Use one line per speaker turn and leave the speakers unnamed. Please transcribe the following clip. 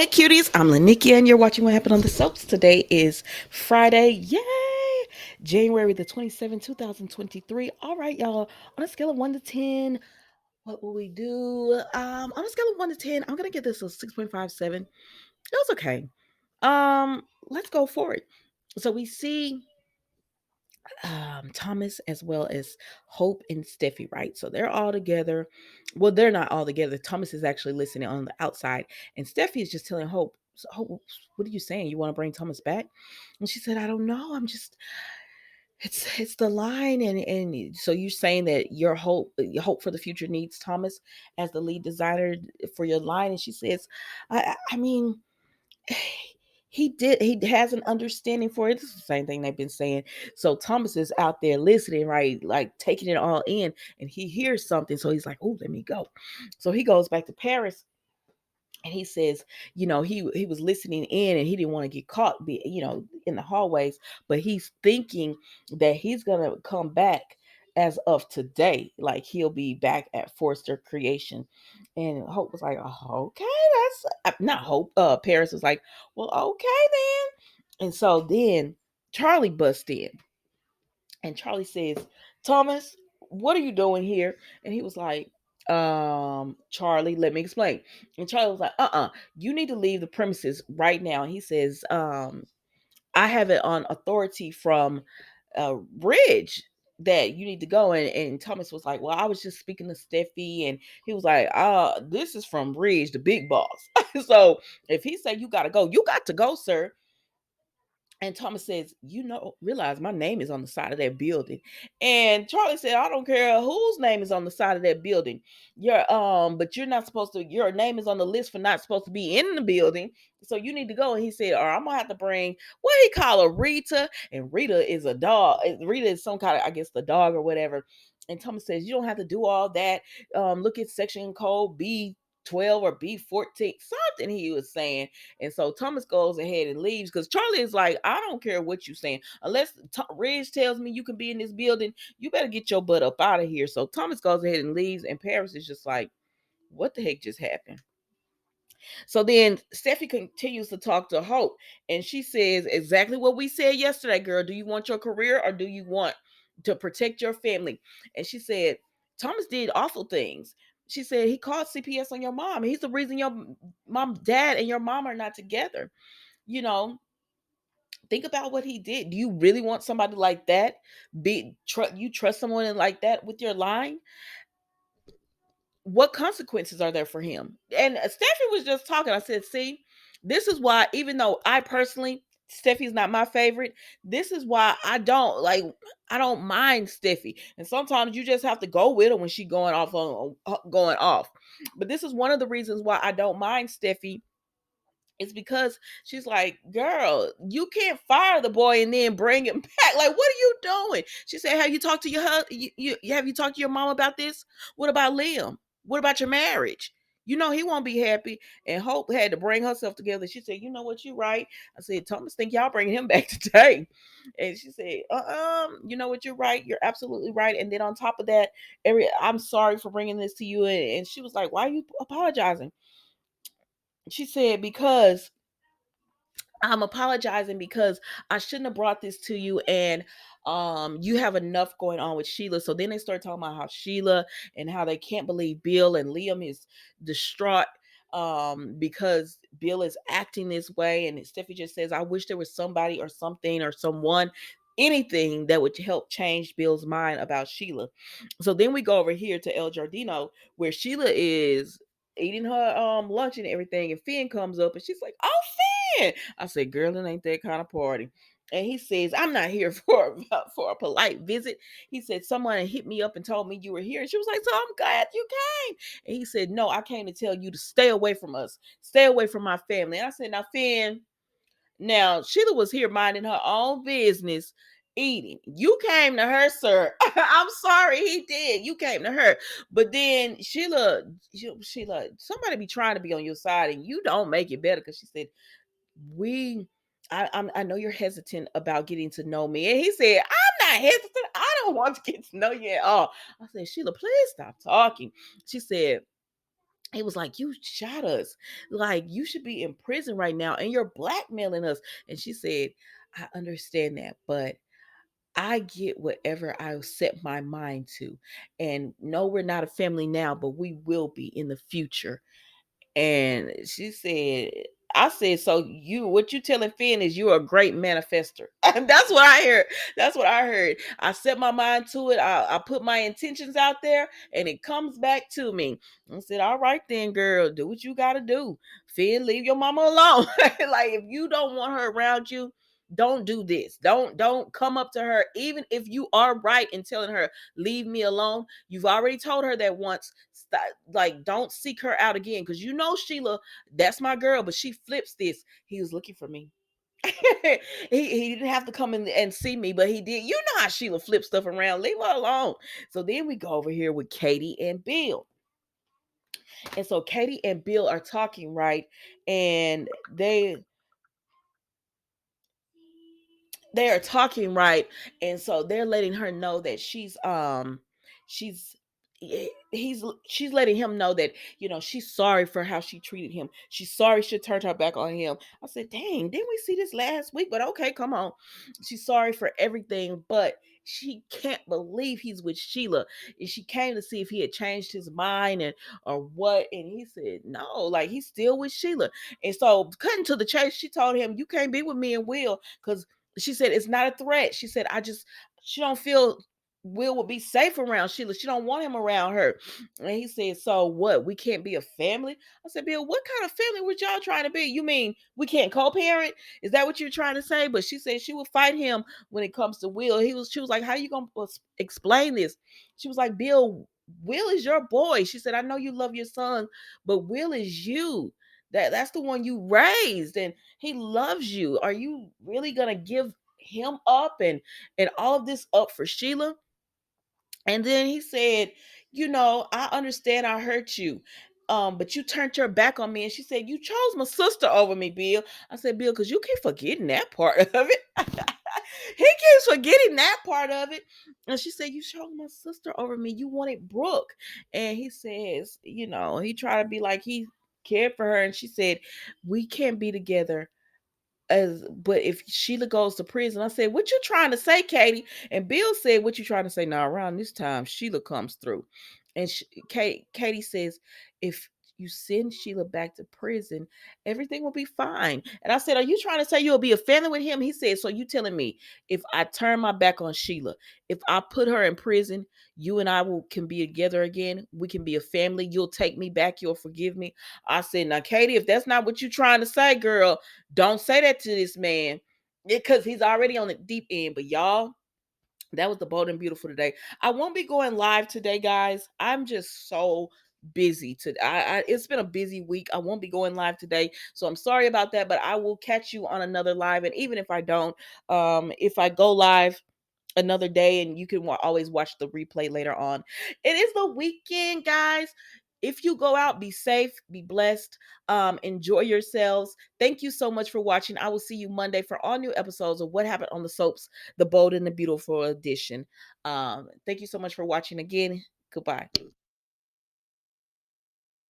cuties, I'm Lanikia and you're watching What Happened on the Soaps. Today is Friday. Yay! January the 27th, 2023. All right, y'all. On a scale of 1 to 10, what will we do? On a scale of 1 to 10, I'm going to give this a 6.57. It was okay. Let's go for it. So we see Thomas as well as Hope and Steffi, right? So they're all together. Well, they're not all together. Thomas is actually listening on the outside, and Steffi is just telling Hope, "So, Hope, what are you saying? You want to bring Thomas back?" And she said, "I don't know. I'm just it's the line." And so you're saying that your hope for the future needs Thomas as the lead designer for your line. And she says, I mean, he has an understanding for it. This is the same thing they've been saying. So Thomas is out there listening, right, like taking it all in, and he hears something, so he's like, "Oh, let me go." So he goes back to Paris, and he says, he was listening in, and he didn't want to get caught, in the hallways, but he's thinking that he's gonna come back as of today, like he'll be back at Forrester Creation. And Hope was like, "Oh, okay, that's not Hope." Paris was like, "Well, okay then." And so then Charlie busts in, and Charlie says, "Thomas, what are you doing here?" And he was like, "Charlie, let me explain." And Charlie was like, "You need to leave the premises right now." And he says, "I have it on authority from Ridge that you need to go." And Thomas was like, "Well, I was just speaking to Steffi." And he was like, "This is from Ridge, the big boss." So if he say you gotta go, you got to go, sir. And Thomas says, realize my name is on the side of that building." And Charlie said, "I don't care whose name is on the side of that building. But you're not supposed to, your name is on the list for not supposed to be in the building. So you need to go." And he said, "Or I'm gonna have to bring," what he call her, Rita. And Rita is a dog. Rita is some kind of, I guess, the dog or whatever. And Thomas says, "You don't have to do all that. Look at section code B12 or B14, something he was saying." And so Thomas goes ahead and leaves, because Charlie is like, "I don't care what you're saying. Unless Ridge tells me you can be in this building, you better get your butt up out of here." So Thomas goes ahead and leaves, and Paris is just like, "What the heck just happened?" So then Steffi continues to talk to Hope, and she says exactly what we said yesterday, girl. "Do you want your career, or do you want to protect your family?" And she said, "Thomas did awful things." She said, "He called CPS on your mom. He's the reason your dad, and your mom are not together. You know, think about what he did. Do you really want somebody like that? You trust someone like that with your line? What consequences are there for him?" And Steffi was just talking. I said, "See, this is why, even though I personally, Steffi's not my favorite, this is why I don't mind Steffi. And sometimes you just have to go with her when she going off. But this is one of the reasons why I don't mind Steffi. It's because she's like, girl, you can't fire the boy and then bring him back. Like, what are you doing?" She said, "Have you talked to your have you talked to your mom about this? What about Liam? What about your marriage? He won't be happy." And Hope had to bring herself together. She said, "You know what? You're right." I said, "Thomas think y'all bringing him back today." And she said, you know what? You're right. You're absolutely right." And then on top of that, I'm sorry for bringing this to you. And she was like, "Why are you apologizing?" She said, "Because I'm apologizing because I shouldn't have brought this to you, and you have enough going on with Sheila." So then they start talking about how Sheila, and how they can't believe Bill, and Liam is distraught because Bill is acting this way. And Steffi just says, "I wish there was somebody or something or someone, anything that would help change Bill's mind about Sheila." So then we go over here to El Jardino, where Sheila is eating her lunch and everything, and Finn comes up, and she's like, "Oh, Finn." I said, "Girl, it ain't that kind of party." And he says, "I'm not here for a polite visit." He said, "Someone hit me up and told me you were here." And she was like, "So I'm glad you came." And he said, "No, I came to tell you to stay away from us, stay away from my family." And I said, "Now, Finn, now Sheila was here minding her own business, eating. You came to her, sir." I'm sorry, he did. You came to her. But then Sheila, somebody be trying to be on your side, and you don't make it better, because she said, "We I know you're hesitant about getting to know me." And he said, "I'm not hesitant. I don't want to get to know you at all." I said, "Sheila, please stop talking." She said, He was like, "You shot us. Like, you should be in prison right now and you're blackmailing us." And she said, "I understand that, but I get whatever I set my mind to. And no, we're not a family now, but we will be in the future." And she said, I said, "So what you telling Finn is you're a great manifester." And that's what I heard. That's what I heard. I set my mind to it. I put my intentions out there and it comes back to me. I said, "All right then, girl, do what you gotta do. Finn, leave your mama alone." Like, if you don't want her around you, don't do this. Don't come up to her, even if you are right in telling her, "Leave me alone." You've already told her that once. Stop, like, don't seek her out again, because you know Sheila, that's my girl, but she flips this. He was looking for me. He didn't have to come in and see me, but he did. You know how Sheila flips stuff around. Leave her alone. So then we go over here with Katie and Bill. And so Katie and Bill are talking, right? And they are talking, right? And so they're letting her know that she's she's letting him know that, she's sorry for how she treated him. She's sorry she turned her back on him. I said, "Dang, didn't we see this last week?" But okay, come on. She's sorry for everything, but she can't believe he's with Sheila. And she came to see if he had changed his mind and or what. And he said no, like, he's still with Sheila. And so, cutting to the chase, she told him, "You can't be with me and Will, because," she said, "it's not a threat." She said, she don't feel Will would be safe around Sheila. She don't want him around her." And he said, "So what? We can't be a family?" I said, "Bill, what kind of family were y'all trying to be? You mean we can't co-parent? Is that what you're trying to say?" But she said she would fight him when it comes to Will. She was like, "How you gonna explain this?" She was like, "Bill, Will is your boy." She said, "I know you love your son, but Will is you. That's the one you raised, and he loves you. Are you really gonna give him up and all of this up for Sheila?" And then he said, "I understand I hurt you. But you turned your back on me." And she said, "You chose my sister over me, Bill." I said, "Bill, because you keep forgetting that part of it." He keeps forgetting that part of it. And she said, "You chose my sister over me. You wanted Brooke." And he says, he tried to be like he cared for her. And she said, "We can't be together, but if Sheila goes to prison." I said, "What you trying to say, Katie?" And Bill said, "What you trying to say?" Now, around this time, Sheila comes through. And Katie says, "If you send Sheila back to prison, everything will be fine." And I said, "Are you trying to say you'll be a family with him?" He said, "So you telling me if I turn my back on Sheila, if I put her in prison, you and I can be together again? We can be a family. You'll take me back. You'll forgive me?" I said, "Now, Katie, if that's not what you're trying to say, girl, don't say that to this man, because he's already on the deep end." But y'all, that was the Bold and Beautiful today. I won't be going live today, guys. I'm just so busy today. It's been a busy week. I won't be going live today, so I'm sorry about that. But I will catch you on another live. And even if I don't, if I go live another day, and you can always watch the replay later on. It is the weekend, guys. If you go out, be safe, be blessed, enjoy yourselves. Thank you so much for watching. I will see you Monday for all new episodes of What Happened on the Soaps, the Bold and the Beautiful edition. Thank you so much for watching again. Goodbye.